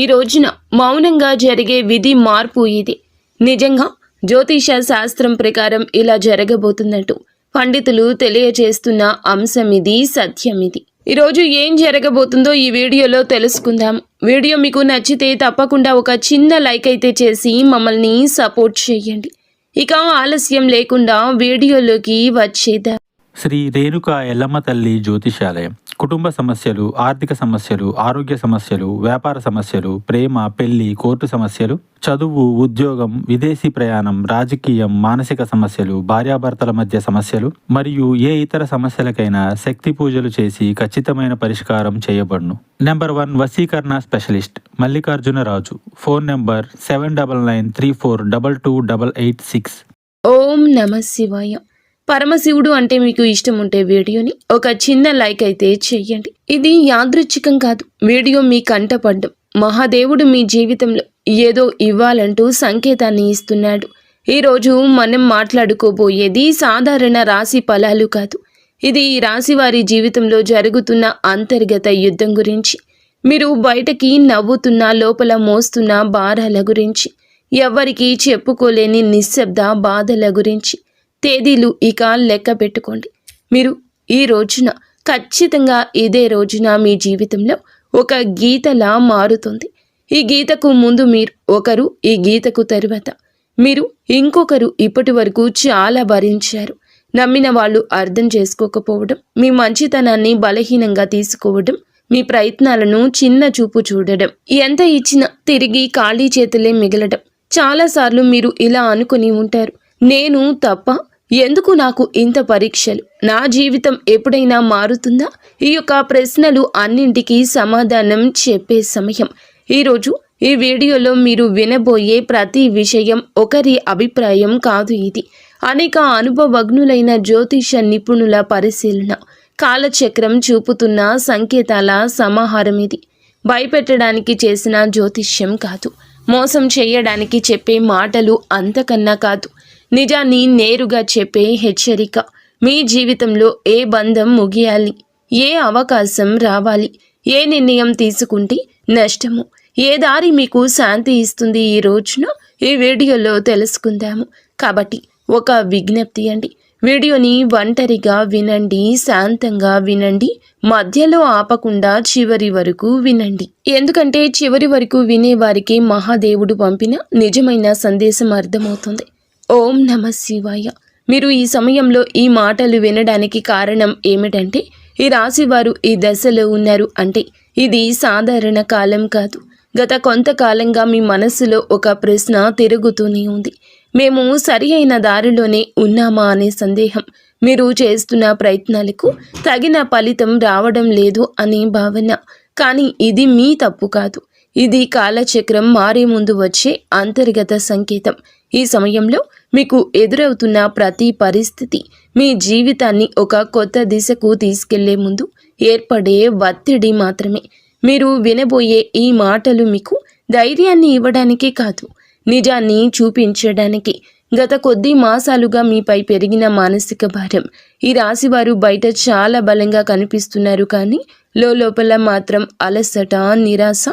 ఈ రోజున మౌనంగా జరిగే విధి మార్పు ఇది. నిజంగా జ్యోతిష శాస్త్రం ప్రకారం ఇలా జరగబోతున్నట్టు పండితులు తెలియజేస్తున్న అంశం ఇది, సత్యం ఇది. ఈరోజు ఏం జరగబోతుందో ఈ వీడియోలో తెలుసుకుందాం. వీడియో మీకు నచ్చితే తప్పకుండా ఒక చిన్న లైక్ అయితే చేసి మమ్మల్ని సపోర్ట్ చేయండి. ఇక ఆలస్యం లేకుండా వీడియోలోకి వచ్చేద్దాం. శ్రీ రేణుకా ఎల్లమ్మ తల్లి జ్యోతిషాలయం. కుటుంబ సమస్యలు, ఆర్థిక సమస్యలు, ఆరోగ్య సమస్యలు, వ్యాపార సమస్యలు, ప్రేమ, పెళ్లి, కోర్టు సమస్యలు, చదువు, ఉద్యోగం, విదేశీ ప్రయాణం, రాజకీయం, మానసిక సమస్యలు, భార్యాభర్తల మధ్య సమస్యలు మరియు ఏ ఇతర సమస్యలకైనా శక్తి పూజలు చేసి ఖచ్చితమైన పరిష్కారం చేయబడును. నెంబర్ 1 వశీకరణ specialist Mallikarjuna Raju. Phone number 7993422886. ఓం నమః శివాయ. పరమశివుడు అంటే మీకు ఇష్టం ఉంటే వీడియోని ఒక చిన్న లైక్ అయితే చెయ్యండి. ఇది యాదృచ్ఛికం కాదు. వీడియో మీ కంటపడ్డం మహాదేవుడు మీ జీవితంలో ఏదో ఇవ్వాలంటూ సంకేతాన్ని ఇస్తున్నాడు. ఈరోజు మనం మాట్లాడుకోబోయేది సాధారణ రాశి ఫలాలు కాదు. ఇది ఈ రాశి వారి జీవితంలో జరుగుతున్న అంతర్గత యుద్ధం గురించి, మీరు బయటకి నవ్వుతున్న లోపల మోస్తున్న భారాల గురించి, ఎవ్వరికీ చెప్పుకోలేని నిశ్శబ్ద బాధల గురించి. తేదీలు ఇక లెక్క పెట్టుకోండి. మీరు ఈ రోజున ఖచ్చితంగా ఇదే రోజున మీ జీవితంలో ఒక గీతలా మారుతుంది. ఈ గీతకు ముందు మీరు ఒకరు, ఈ గీతకు తరువాత మీరు ఇంకొకరు. ఇప్పటి వరకు చాలా భరించారు. నమ్మిన వాళ్ళు అర్థం చేసుకోకపోవడం, మీ మంచితనాన్ని బలహీనంగా తీసుకోవడం, మీ ప్రయత్నాలను చిన్న చూపు చూడడం, ఎంత ఇచ్చినా తిరిగి ఖాళీ చేతులే మిగలడం. చాలాసార్లు మీరు ఇలా అనుకుని ఉంటారు, నేను తప్ప, ఎందుకు నాకు ఇంత పరీక్షలు, నా జీవితం ఎప్పుడైనా మారుతుందా? ఈ యొక్క ప్రశ్నలు అన్నింటికీ సమాధానం చెప్పే సమయం. ఈరోజు ఈ వీడియోలో మీరు వినబోయే ప్రతి విషయం ఒకరి అభిప్రాయం కాదు. ఇది అనేక అనుభవజ్ఞులైన జ్యోతిష నిపుణుల పరిశీలన, కాలచక్రం చూపుతున్న సంకేతాల సమాహారం. ఇది భయపెట్టడానికి చేసిన జ్యోతిష్యం కాదు, మోసం చేయడానికి చెప్పే మాటలు అంతకన్నా కాదు, నిజాన్ని నేరుగా చెప్పే హెచ్చరిక. మీ జీవితంలో ఏ బంధం ముగియాలి, ఏ అవకాశం రావాలి, ఏ నిర్ణయం తీసుకుంటే నష్టము, ఏ దారి మీకు శాంతి ఇస్తుంది, ఈ రోజున ఈ వీడియోలో తెలుసుకుందాము. కాబట్టి ఒక విజ్ఞప్తి అండి, వీడియోని ఒంటరిగా వినండి, శాంతంగా వినండి, మధ్యలో ఆపకుండా చివరి వరకు వినండి. ఎందుకంటే చివరి వరకు వినేవారికి మహాదేవుడు పంపిన నిజమైన సందేశం అర్థమవుతుంది. ఓం నమః శివాయ. మీరు ఈ సమయంలో ఈ మాటలు వినడానికి కారణం ఏమిటంటే, ఈ రాశివారు ఈ దశలో ఉన్నారు అంటే ఇది సాధారణ కాలం కాదు. గత కొంతకాలంగా మీ మనస్సులో ఒక ప్రశ్న తిరుగుతూనే ఉంది. మేము సరి అయిన దారిలోనే ఉన్నామా అనే సందేహం, మీరు చేస్తున్న ప్రయత్నాలకు తగిన ఫలితం రావడం లేదు అనే భావన. కానీ ఇది మీ తప్పు కాదు, ఇది కాలచక్రం మారే ముందు వచ్చే అంతర్గత సంకేతం. ఈ సమయంలో మీకు ఎదురవుతున్న ప్రతి పరిస్థితి మీ జీవితాన్ని ఒక కొత్త దిశకు తీసుకెళ్లే ముందు ఏర్పడే ఒత్తిడి మాత్రమే. మీరు వినబోయే ఈ మాటలు మీకు ధైర్యాన్ని ఇవ్వడానికే కాదు, నిజాన్ని చూపించడానికి. గత కొద్ది మాసాలుగా మీపై పెరిగిన మానసిక భారం. ఈ రాశివారు బయట చాలా బలంగా కనిపిస్తున్నారు, కానీ లోపల మాత్రం అలసట, నిరాశ,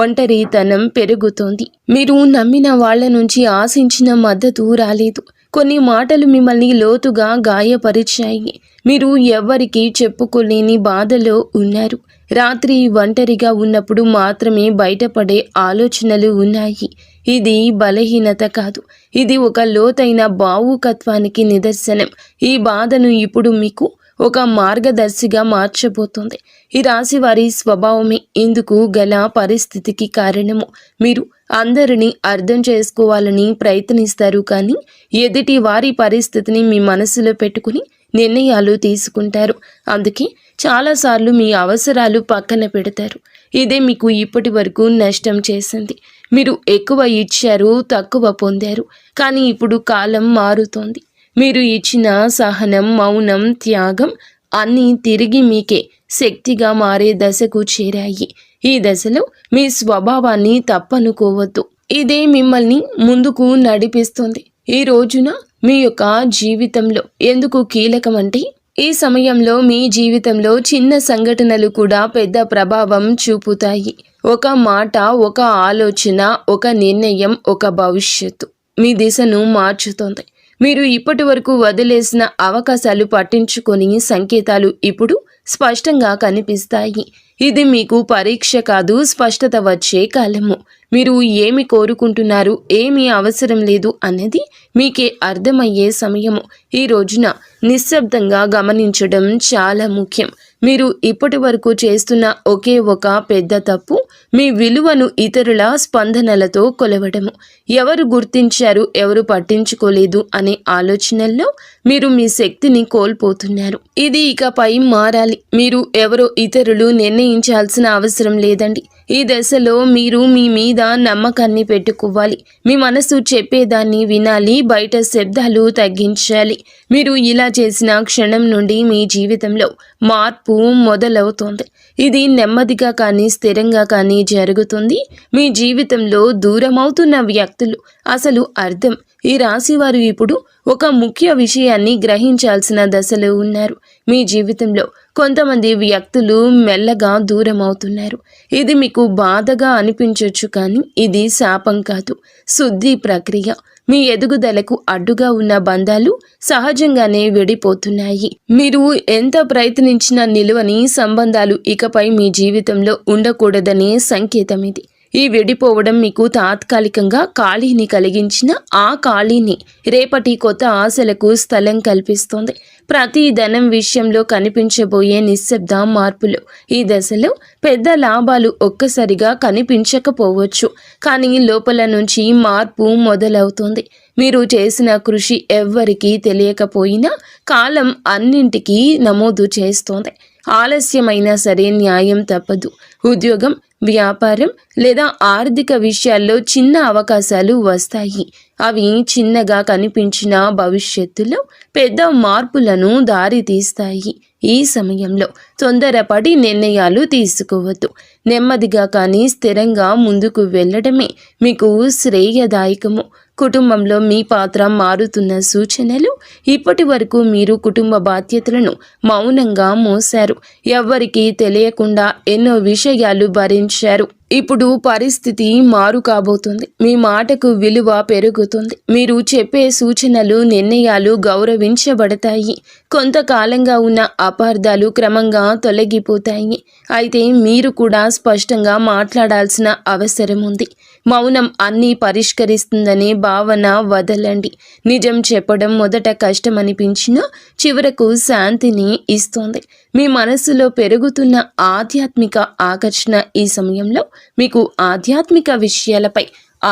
ఒంటరితనం పెరుగుతోంది. మీరు నమ్మిన వాళ్ళ నుంచి ఆశించిన మద్దతు రాలేదు. కొన్ని మాటలు మిమ్మల్ని లోతుగా గాయపరిచాయి. మీరు ఎవ్వరికీ చెప్పుకోలేని బాధలో ఉన్నారు. రాత్రి ఒంటరిగా ఉన్నప్పుడు మాత్రమే బయటపడే ఆలోచనలు ఉన్నాయి. ఇది బలహీనత కాదు, ఇది ఒక లోతైన భావుకత్వానికి నిదర్శనం. ఈ బాధను ఇప్పుడు మీకు ఒక మార్గదర్శిగా మార్చబోతోంది. ఈ రాశి వారి స్వభావమే ఇందుకు గల పరిస్థితికి కారణము. మీరు అందరినీ అర్థం చేసుకోవాలని ప్రయత్నిస్తారు, కానీ ఎదుటి వారి పరిస్థితిని మీ మనసులో పెట్టుకుని నిర్ణయాలు తీసుకుంటారు. అందుకే చాలాసార్లు మీ అవసరాలు పక్కన పెడతారు. ఇదే మీకు ఇప్పటి వరకు నష్టం చేసింది. మీరు ఎక్కువ ఇచ్చారు, తక్కువ పొందారు. కానీ ఇప్పుడు కాలం మారుతోంది. మీరు ఇచ్చిన సహనం, మౌనం, త్యాగం అన్నీ తిరిగి మీకే శక్తిగా మారే దశకు చేరాయి. ఈ దశలో మీ స్వభావాన్ని తప్పనుకోవద్దు. ఇదే మిమ్మల్ని ముందుకు నడిపిస్తుంది. ఈ రోజున మీ యొక్క జీవితంలో ఎందుకు కీలకమంటే, ఈ సమయంలో మీ జీవితంలో చిన్న సంఘటనలు కూడా పెద్ద ప్రభావం చూపుతాయి. ఒక మాట, ఒక ఆలోచన, ఒక నిర్ణయం, ఒక భవిష్యత్తు మీ దిశను మార్చుతోంది. మీరు ఇప్పటి వరకు వదిలేసిన అవకాశాలు పట్టించుకొని సంకేతాలు ఇప్పుడు స్పష్టంగా కనిపిస్తాయి. ఇది మీకు పరీక్ష కాదు, స్పష్టత వచ్చే కాలము. మీరు ఏమి కోరుకుంటున్నారు, ఏమీ అవసరం లేదు అనేది మీకే అర్థమయ్యే సమయము. ఈ రోజున నిశ్శబ్దంగా గమనించడం చాలా ముఖ్యం. మీరు ఇప్పటి వరకు చేస్తున్న ఒకే ఒక పెద్ద తప్పు మీ విలువను ఇతరుల స్పందనలతో కొలవడము. ఎవరు గుర్తించారు, ఎవరు పట్టించుకోలేదు అనే ఆలోచనల్లో మీరు మీ శక్తిని కోల్పోతున్నారు. ఇది ఇకపై మారాలి. మీరు ఎవరో ఇతరులు నిర్ణయించాల్సిన అవసరం లేదండి. ఈ దశలో మీరు మీ మీద నమ్మకాన్ని పెట్టుకోవాలి. మీ మనసు చెప్పేదాన్ని వినాలి, బయట శబ్దాలు తగ్గించాలి. మీరు ఇలా చేసిన క్షణం నుండి మీ జీవితంలో మార్పు మొదలవుతోంది. ఇది నెమ్మదిగా కానీ స్థిరంగా కానీ జరుగుతుంది. మీ జీవితంలో దూరమవుతున్న వ్యక్తులు అసలు అర్థం. ఈ రాశివారు ఇప్పుడు ఒక ముఖ్య విషయాన్ని గ్రహించాల్సిన దశలో ఉన్నారు. మీ జీవితంలో కొంతమంది వ్యక్తులు మెల్లగా దూరం అవుతున్నారు. ఇది మీకు బాధగా అనిపించవచ్చు, కానీ ఇది శాపం కాదు, శుద్ధి ప్రక్రియ. మీ ఎదుగుదలకు అడ్డుగా ఉన్న బంధాలు సహజంగానే విడిపోతున్నాయి. మీరు ఎంత ప్రయత్నించినా నిలువని సంబంధాలు ఇకపై మీ జీవితంలో ఉండకూడదనే సంకేతం ఇది. ఈ విడిపోవడం మీకు తాత్కాలికంగా ఖాళీని కలిగించిన ఆ ఖాళీని రేపటి కొత్త ఆశలకు స్థలం కల్పిస్తోంది. ప్రతి ధనం విషయంలో కనిపించబోయే నిశ్శబ్ద మార్పులు. ఈ దశలో పెద్ద లాభాలు ఒక్కసారిగా కనిపించకపోవచ్చు, కానీ లోపల నుంచి మార్పు మొదలవుతుంది. మీరు చేసిన కృషి ఎవ్వరికీ తెలియకపోయినా కాలం అన్నింటికీ నమోదు చేస్తోంది. ఆలస్యమైనా సరే న్యాయం తప్పదు. ఉద్యోగం, వ్యాపారం లేదా ఆర్థిక విషయాల్లో చిన్న అవకాశాలు వస్తాయి. అవి చిన్నగా కనిపించిన భవిష్యత్తులో పెద్ద మార్పులను దారితీస్తాయి. ఈ సమయంలో తొందరపడి నిర్ణయాలు తీసుకోవద్దు. నెమ్మదిగా కానీ స్థిరంగా ముందుకు వెళ్ళడమే మీకు శ్రేయదాయకము. కుటుంబంలో మీ పాత్ర మారుతున్న సూచనలు. ఇప్పటి వరకు మీరు కుటుంబ బాధ్యతలను మౌనంగా మోశారు. ఎవ్వరికీ తెలియకుండా ఎన్నో విషయాలు భరించారు. ఇప్పుడు పరిస్థితి మారు కాబోతుంది. మీ మాటకు విలువ పెరుగుతుంది. మీరు చెప్పే సూచనలు, నిర్ణయాలు గౌరవించబడతాయి. కొంతకాలంగా ఉన్న అపార్థాలు క్రమంగా తొలగిపోతాయి. అయితే మీరు కూడా స్పష్టంగా మాట్లాడాల్సిన అవసరం ఉంది. మౌనం అన్నీ పరిష్కరిస్తుందనే భావన వదలండి. నిజం చెప్పడం మొదట కష్టమనిపించినా చివరకు శాంతిని ఇస్తుంది. మీ మనస్సులో పెరుగుతున్న ఆధ్యాత్మిక ఆకర్షణ. ఈ సమయంలో మీకు ఆధ్యాత్మిక విషయాలపై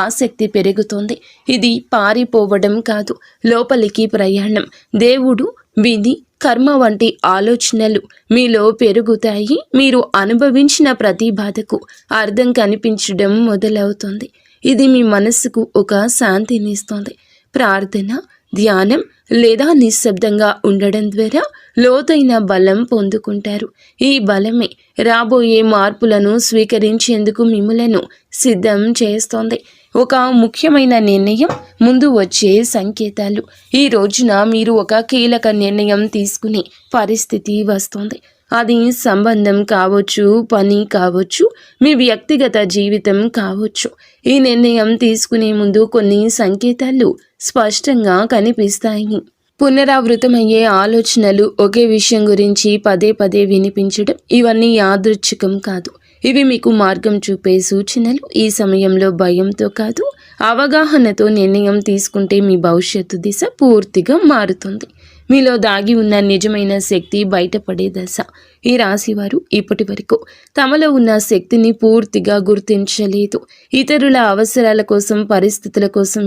ఆసక్తి పెరుగుతుంది. ఇది పారిపోవడం కాదు, లోపలికి ప్రయాణం. దేవుడు, విధి, కర్మ వంటి ఆలోచనలు మీలో పెరుగుతాయి. మీరు అనుభవించిన ప్రతి బాధకు అర్థం కనిపించడం మొదలవుతుంది. ఇది మీ మనస్సుకు ఒక శాంతినిస్తుంది. ప్రార్థన, ధ్యానం లేదా నిశ్శబ్దంగా ఉండడం ద్వారా లోతైన బలం పొందుకుంటారు. ఈ బలమే రాబోయే మార్పులను స్వీకరించేందుకు మిమ్మలను సిద్ధం చేస్తోంది. ఒక ముఖ్యమైన నిర్ణయం, ముందు వచ్చే సంకేతాలు. ఈ రోజున మీరు ఒక కీలక నిర్ణయం తీసుకునే పరిస్థితి వస్తుంది. అది సంబంధం కావచ్చు, పని కావచ్చు, మీ వ్యక్తిగత జీవితం కావచ్చు. ఈ నిర్ణయం తీసుకునే ముందు కొన్ని సంకేతాలు స్పష్టంగా కనిపిస్తాయి. పునరావృతమయ్యే ఆలోచనలు, ఒకే విషయం గురించి పదే పదే వినిపించడం, ఇవన్నీ యాదృచ్ఛికం కాదు. ఇవి మీకు మార్గం చూపే సూచనలు. ఈ సమయంలో భయంతో కాదు, అవగాహనతో నిర్ణయం తీసుకుంటే మీ భవిష్యత్తు దిశ పూర్తిగా మారుతుంది. మీలో దాగి ఉన్న నిజమైన శక్తి బయటపడే దశ. ఈ రాశివారు ఇప్పటి వరకు తమలో ఉన్న శక్తిని పూర్తిగా గుర్తించలేదు. ఇతరుల అవసరాల కోసం, పరిస్థితుల కోసం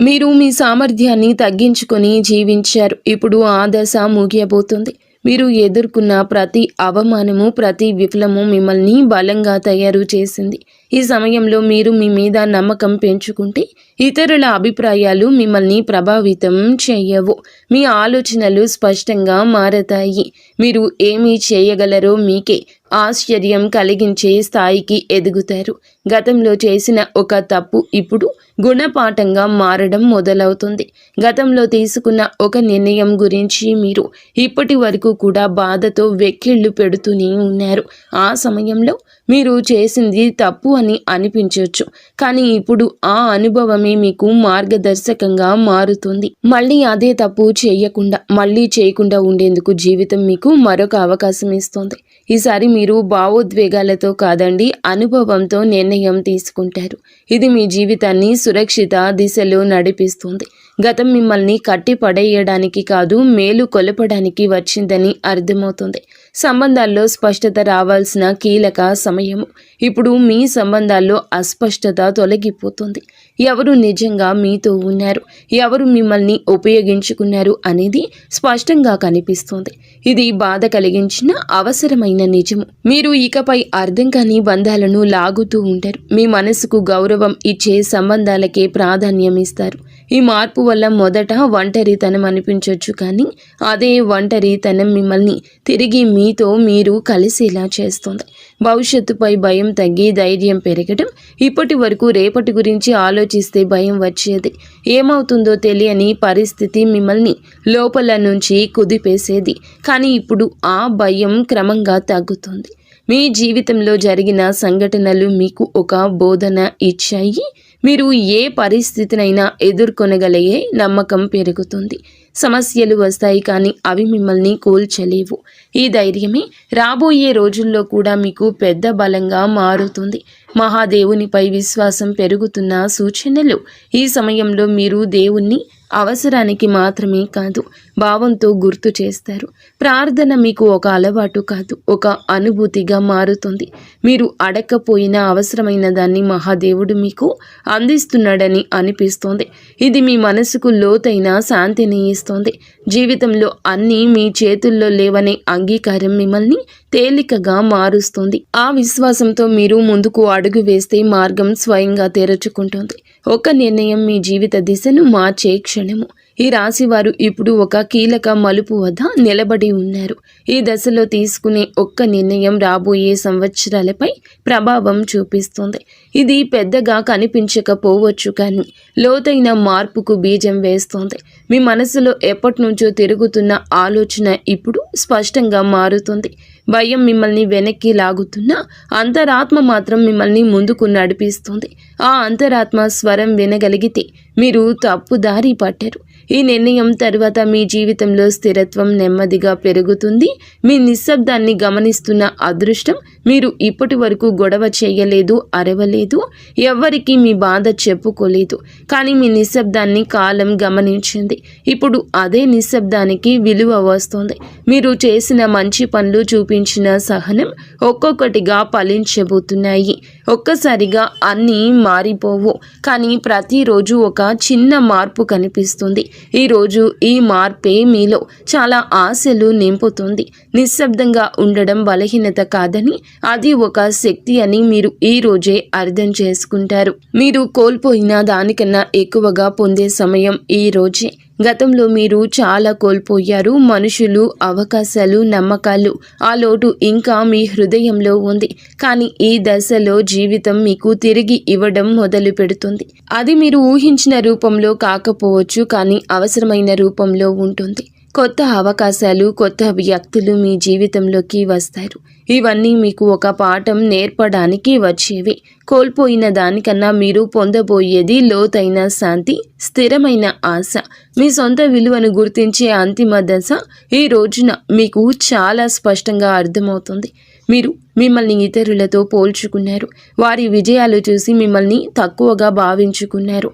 మీరు మీ సామర్థ్యాన్ని తగ్గించుకొని జీవించారు. ఇప్పుడు ఆ దశ ముగియబోతుంది. మీరు ఎదుర్కొన్న ప్రతి అవమానము, ప్రతి విఫలము మిమ్మల్ని బలంగా తయారు చేసింది. ఈ సమయంలో మీరు మీ మీద నమ్మకం పెంచుకుంటే ఇతరుల అభిప్రాయాలు మిమ్మల్ని ప్రభావితం చేయవు. మీ ఆలోచనలు స్పష్టంగా మారతాయి. మీరు ఏమి చేయగలరో మీకే ఆశ్చర్యం కలిగించే స్థాయికి ఎదుగుతారు. గతంలో చేసిన ఒక తప్పు ఇప్పుడు గుణపాఠంగా మారడం మొదలవుతుంది. గతంలో తీసుకున్న ఒక నిర్ణయం గురించి మీరు ఇప్పటి వరకు కూడా బాధతో వెక్కిళ్ళు పెడుతూనే ఉన్నారు. ఆ సమయంలో మీరు చేసింది తప్పు అని అనిపించవచ్చు, కానీ ఇప్పుడు ఆ అనుభవమే మీకు మార్గదర్శకంగా మారుతుంది. మళ్ళీ అదే తప్పు చేయకుండా ఉండేందుకు జీవితం మీకు మరొక అవకాశం ఇస్తుంది. ఈసారి మీరు భావోద్వేగాలతో కాదండి, అనుభవంతో నిర్ణయం తీసుకుంటారు. ఇది మీ జీవితాన్ని సురక్షిత దిశలో నడిపిస్తుంది. గతం మిమ్మల్ని కట్టి పడేయడానికి కాదు, మేలు కొలపడానికి వచ్చిందని అర్థమవుతుంది. సంబంధాల్లో స్పష్టత రావాల్సిన కీలక సమయము. ఇప్పుడు మీ సంబంధాల్లో అస్పష్టత తొలగిపోతుంది. ఎవరు నిజంగా మీతో ఉన్నారు, ఎవరు మిమ్మల్ని ఉపయోగించుకున్నారు అనేది స్పష్టంగా కనిపిస్తుంది. ఇది బాధ కలిగించిన అవసరమైన నిజము. మీరు ఇకపై అర్థం కాని బంధాలను లాగుతూ ఉంటారు. మీ మనసుకు గౌరవం ఇచ్చే సంబంధాలకే ప్రాధాన్యం ఇస్తారు. ఈ మార్పు వల్ల మొదట ఒంటరితనం అనిపించవచ్చు, కానీ అదే ఒంటరితనం మిమ్మల్ని తిరిగి మీతో మీరు కలిసేలా చేస్తుంది. భవిష్యత్తుపై భయం తగ్గి ధైర్యం పెరగడం. ఇప్పటి వరకు రేపటి గురించి ఆలోచిస్తే భయం వచ్చేది. ఏమవుతుందో తెలియని పరిస్థితి మిమ్మల్ని లోపల నుంచి కుదిపేసేది. కానీ ఇప్పుడు ఆ భయం క్రమంగా తగ్గుతుంది. మీ జీవితంలో జరిగిన సంఘటనలు మీకు ఒక బోధన ఇచ్చాయి. మీరు ఏ పరిస్థితినైనా ఎదుర్కొనగలిగే నమ్మకం పెరుగుతుంది. సమస్యలు వస్తాయి, కానీ అవి మిమ్మల్ని కూల్చలేవు. ఈ ధైర్యమే రాబోయే రోజుల్లో కూడా మీకు పెద్ద బలంగా మారుతుంది. మహాదేవునిపై విశ్వాసం పెరుగుతున్న సూచనలు. ఈ సమయంలో మీరు దేవుణ్ణి అవసరానికి మాత్రమే కాదు, భావంతో గుర్తు చేస్తారు. ప్రార్థన మీకు ఒక అలవాటు కాదు, ఒక అనుభూతిగా మారుతుంది. మీరు అడగకపోయినా అవసరమైన దాన్ని మహాదేవుడు మీకు అందిస్తున్నాడని అనిపిస్తోంది. ఇది మీ మనసుకు లోతైన శాంతిని ఇస్తోంది. జీవితంలో అన్నీ మీ చేతుల్లో లేవనే అంగీకారం మిమ్మల్ని తేలికగా మారుస్తుంది. ఆ విశ్వాసంతో మీరు ముందుకు అడుగు వేస్తే మార్గం స్వయంగా తెరుచుకుంటుంది. ఒక నిర్ణయం మీ జీవిత దిశను మార్చే క్షణము. ఈ రాశివారు ఇప్పుడు ఒక కీలక మలుపు వద్ద నిలబడి ఉన్నారు. ఈ దశలో తీసుకునే ఒక్క నిర్ణయం రాబోయే సంవత్సరాలపై ప్రభావం చూపిస్తుంది. ఇది పెద్దగా కనిపించకపోవచ్చు, కానీ లోతైన మార్పుకు బీజం వేస్తోంది. మీ మనసులో ఎప్పటి నుంచో తిరుగుతున్న ఆలోచన ఇప్పుడు స్పష్టంగా మారుతుంది. భయం మిమ్మల్ని వెనక్కి లాగుతున్నా అంతరాత్మ మాత్రం మిమ్మల్ని ముందుకు నడిపిస్తుంది. ఆ అంతరాత్మ స్వరం వినగలిగితే మీరు తప్పుదారి పట్టరు. ఈ నిర్ణయం తర్వాత మీ జీవితంలో స్థిరత్వం నెమ్మదిగా పెరుగుతుంది. మీ నిశ్శబ్దాన్ని గమనిస్తున్న అదృష్టం. మీరు ఇప్పటి వరకు గొడవ చేయలేదు, అరవలేదు, ఎవ్వరికీ మీ బాధ చెప్పుకోలేదు, కానీ మీ నిశ్శబ్దాన్ని కాలం గమనించింది. ఇప్పుడు అదే నిశ్శబ్దానికి విలువ వస్తుంది. మీరు చేసిన మంచి పనులు, చూపించిన సహనం ఒక్కొక్కటిగా ఫలించబోతున్నాయి. ఒక్కసారిగా అన్నీ మారిపోవు, కానీ ప్రతిరోజు ఒక చిన్న మార్పు కనిపిస్తుంది. ఈరోజు ఈ మార్పే మీలో చాలా ఆశలు నింపుతుంది. నిశ్శబ్దంగా ఉండడం బలహీనత కాదని, అది ఒక శక్తి అని మీరు ఈ రోజే అర్థం చేసుకుంటారు. మీరు కోల్పోయిన దానికన్నా ఎక్కువగా పొందే సమయం ఈ రోజే. గతంలో మీరు చాలా కోల్పోయారు. మనుషులు, అవకాశాలు, నమ్మకాలు. ఆ లోటు ఇంకా మీ హృదయంలో ఉంది. కానీ ఈ దశలో జీవితం మీకు తిరిగి ఇవ్వడం మొదలు పెడుతుంది. అది మీరు ఊహించిన రూపంలో కాకపోవచ్చు, కానీ అవసరమైన రూపంలో ఉంటుంది. కొత్త అవకాశాలు, కొత్త వ్యక్తులు మీ జీవితంలోకి వస్తారు. ఇవన్నీ మీకు ఒక పాఠం నేర్పడానికి వచ్చేవి. కోల్పోయిన దానికన్నా మీరు పొందబోయేది లోతైన శాంతి, స్థిరమైన ఆశ. మీ సొంత విలువను గుర్తించే అంతిమ దశ ఈ రోజున మీకు చాలా స్పష్టంగా అర్థమవుతుంది. మీరు మిమ్మల్ని ఇతరులతో పోల్చుకున్నారు. వారి విజయాలు చూసి మిమ్మల్ని తక్కువగా భావించుకున్నారు.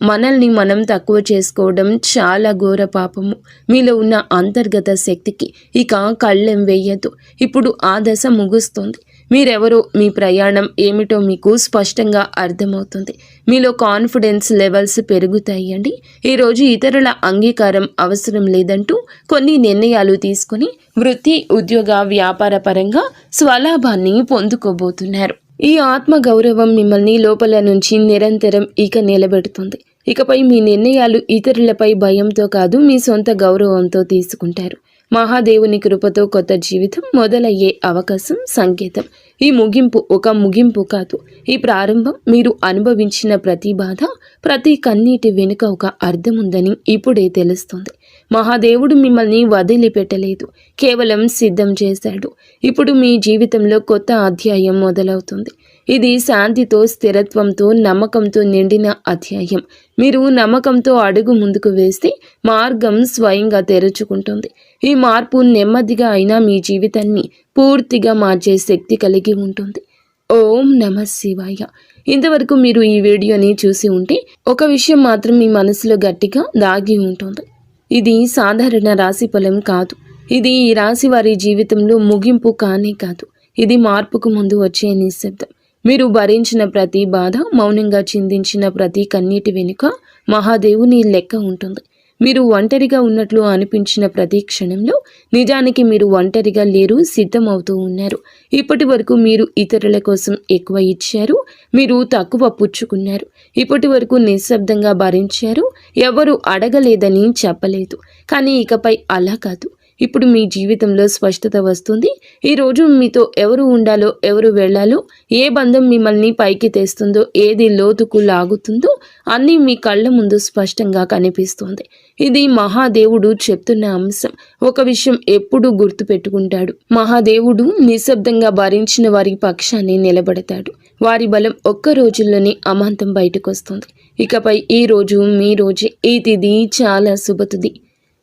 మనల్ని మనం తక్కువ చేసుకోవడం చాలా ఘోర పాపము. మీలో ఉన్న అంతర్గత శక్తికి ఇక కళ్ళెం వేయద్దు. ఇప్పుడు ఆ దశ ముగుస్తుంది. మీరెవరో, మీ ప్రయాణం ఏమిటో మీకు స్పష్టంగా అర్థమవుతుంది. మీలో కాన్ఫిడెన్స్ లెవెల్స్ పెరుగుతాయండి. ఈరోజు ఇతరుల అంగీకారం అవసరం లేదంటూ కొన్ని నిర్ణయాలు తీసుకుని వృత్తి, ఉద్యోగ, వ్యాపార పరంగా స్వలాభాన్ని పొందుకోబోతున్నారు. ఈ ఆత్మ గౌరవం మిమ్మల్ని లోపల నుంచి నిరంతరం ఇక నిలబెడుతుంది. ఇకపై మీ నిర్ణయాలు ఇతరులపై భయంతో కాదు, మీ సొంత గౌరవంతో తీసుకుంటారు. మహాదేవుని కృపతో కొత్త జీవితం మొదలయ్యే అవకాశం సంకేతం. ఈ ముగింపు ఒక ముగింపు కాదు, ఈ ప్రారంభం. మీరు అనుభవించిన ప్రతి బాధ, ప్రతి కన్నీటి వెనుక ఒక అర్థం ఉందని ఇప్పుడే తెలుస్తుంది. మహాదేవుడు మిమ్మల్ని వదిలిపెట్టలేదు, కేవలం సిద్ధం చేశాడు. ఇప్పుడు మీ జీవితంలో కొత్త అధ్యాయం మొదలవుతుంది. ఇది శాంతితో, స్థిరత్వంతో, నమ్మకంతో నిండిన అధ్యాయం. మీరు నమ్మకంతో అడుగు ముందుకు వేస్తే మార్గం స్వయంగా తెరుచుకుంటుంది. ఈ మార్పు నెమ్మదిగా అయినా మీ జీవితాన్ని పూర్తిగా మార్చే శక్తి కలిగి ఉంటుంది. ఓం నమః శివాయ. ఇంతవరకు మీరు ఈ వీడియోని చూసి ఉంటే ఒక విషయం మాత్రం మీ మనసులో గట్టిగా దాగి ఉంటుంది. ఇది సాధారణ రాశి ఫలం కాదు. ఇది ఈ రాశి వారి జీవితంలో ముగింపు కానే కాదు. ఇది మార్పుకు ముందు వచ్చే నిశ్శబ్దం. మీరు భరించిన ప్రతి బాధ, మౌనంగా చిందించిన ప్రతి కన్నీటి వెనుక మహాదేవుని లెక్క ఉంటుంది. మీరు ఒంటరిగా ఉన్నట్లు అనిపించిన ప్రతి క్షణంలో నిజానికి మీరు ఒంటరిగా లేరు, సిద్ధమవుతూ ఉన్నారు. ఇప్పటి వరకు మీరు ఇతరుల కోసం ఎక్కువ ఇచ్చారు, మీరు తక్కువ పుచ్చుకున్నారు. ఇప్పటి వరకు నిశ్శబ్దంగా భరించారు, ఎవరు అడగలేదని చెప్పలేదు. కానీ ఇకపై అలా కాదు. ఇప్పుడు మీ జీవితంలో స్పష్టత వస్తుంది. ఈరోజు మీతో ఎవరు ఉండాలో, ఎవరు వెళ్ళాలో, ఏ బంధం మిమ్మల్ని పైకి తెస్తుందో, ఏది లోతుకు లాగుతుందో అన్నీ మీ కళ్ళ ముందు స్పష్టంగా కనిపిస్తుంది. ఇది మహాదేవుడు చెప్తున్న అంశం. ఒక విషయం ఎప్పుడూ గుర్తుపెట్టుకుంటాడు. మహాదేవుడు నిశ్శబ్దంగా భరించిన వారి పక్షాన్ని నిలబడతాడు. వారి బలం ఒక్క రోజుల్లోనే అమాంతం బయటకు వస్తుంది. ఇకపై ఈ రోజు మీ రోజే. ఈ తిథి చాలా శుభతిథి.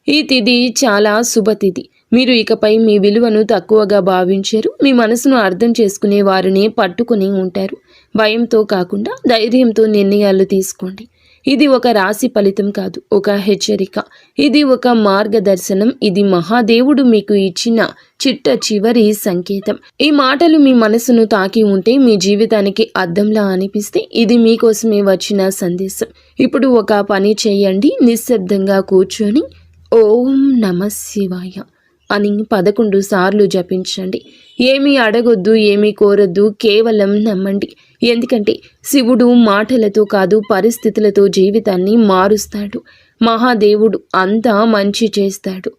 ఈ తిథి చాలా శుభతిథి. మీరు ఇకపై మీ విలువను తక్కువగా భావించారు. మీ మనసును అర్థం చేసుకునే వారిని పట్టుకుని ఉంటారు. భయంతో కాకుండా ధైర్యంతో నిర్ణయాలు తీసుకోండి. ఇది ఒక రాశి ఫలితం కాదు, ఒక హెచ్చరిక. ఇది ఒక మార్గదర్శనం. ఇది మహాదేవుడు మీకు ఇచ్చిన చిట్ట చివరి సంకేతం. ఈ మాటలు మీ మనసును తాకి ఉంటే, మీ జీవితానికి అద్దంలా అనిపిస్తే ఇది మీకోసమే వచ్చిన సందేశం. ఇప్పుడు ఒక పని చేయండి. నిశ్శబ్దంగా కూర్చొని ఓం నమః శివాయ అని 11 సార్లు జపించండి. ఏమీ అడగొద్దు, ఏమీ కోరొద్దు, కేవలం నమ్మండి. ఎందుకంటే శివుడు మాటలతో కాదు, పరిస్థితులతో జీవితాన్ని మారుస్తాడు. మహాదేవుడు అంతా మంచి చేస్తాడు.